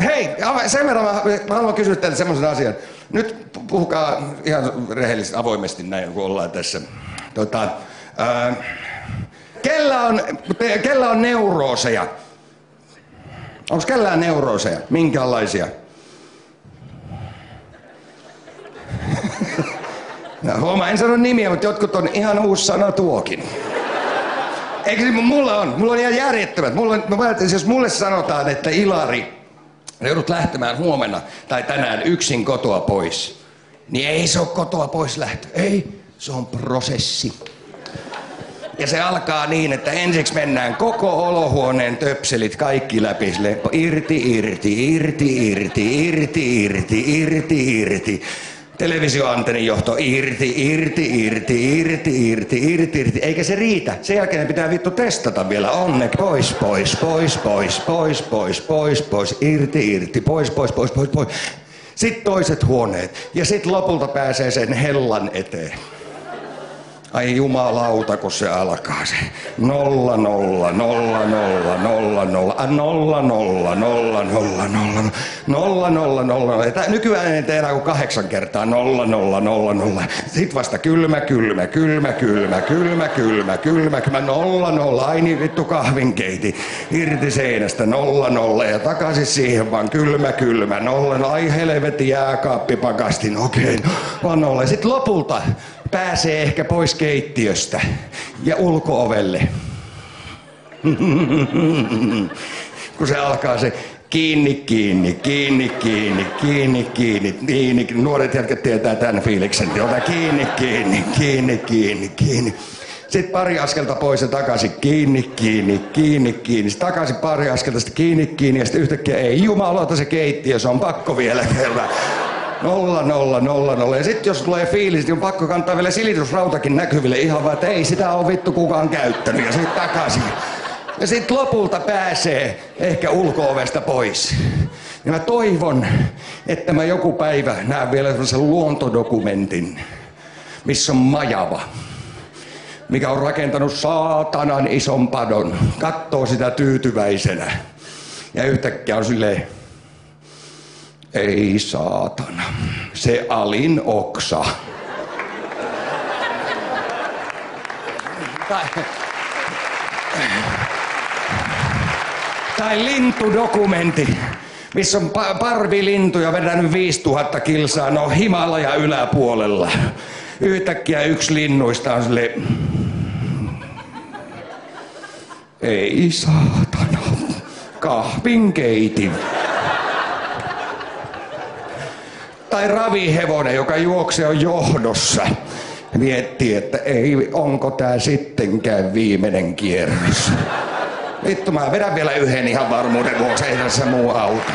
Hei, sen verran mä haluan kysyä teiltä semmoisen asian. Nyt puhukaa ihan rehellisesti, avoimesti näin, kun ollaan tässä. Kellä on neurooseja? Onko kellään neurooseja? Minkälaisia? Huomaa, en sano nimiä, mutta jotkut on ihan uusi sana tuokin. Eikö se, mulla on ihan järjettömät. Jos mulle sanotaan, että Ilari, joudut lähtemään huomenna tai tänään yksin kotoa pois, niin ei se ole kotoa pois lähtö. Ei, se on prosessi. Ja se alkaa niin, että ensiksi mennään koko olohuoneen töpselit kaikki läpi. Irti. Televisioantennin johto irti. Eikä se riitä. Sen jälkeen pitää vittu testata vielä. Pois. Irti. Pois. Sitten toiset huoneet. Ja sitten lopulta pääsee sen hellan eteen. Ai jumalauta, kun se alkaa se. 0. Nykyään ei tehdä kuin 8 kertaa 0. Sitten vasta kylmä. 0. Ai niin vittu kahvinkeiti. Irti seinästä 0 ja takaisin siihen vaan kylmä 0. Ai helvetti jääkaappipakastin. Okei. 0. Sitten lopulta pääsee ehkä pois keittiöstä ja ulko-ovelle. Kun se alkaa se kiinni. Nuoret jätkät tietää tämän fiiliksen. Ota kiinni. Sitten pari askelta pois ja takaisin kiinni. Sitten takaisin pari askelta, sitten kiinni ja sitten yhtäkkiä ei jumalauta se keittiö, se on pakko vielä kerran. 0. Ja sit jos tulee fiilis, niin on pakko kantaa vielä silitysrautakin näkyville ihan vaan, että ei sitä ole vittu kukaan käyttänyt. Ja sit takaisin. Ja sit lopulta pääsee ehkä ulko-ovesta pois. Ja mä toivon, että mä joku päivä näen vielä sellaisen luontodokumentin, missä on majava, mikä on rakentanut saatanan ison padon. Kattoo sitä tyytyväisenä. Ja yhtäkkiä on silleen, ei saatana, se alin oksa. Tai lintudokumentti, missä on parvilintuja vedänyt 5000 kilsaa, ne on Himalaja yläpuolella. Yhtäkkiä yksi linnuista on silleen, ei saatana, kahvinkeitin. Tai ravihevonen, joka juoksee on johdossa. Miettii, että ei, onko tää sittenkään viimeinen kierros. Vittu, mä vedän vielä yhden ihan varmuuden vuoksi, ei tässä muu auta.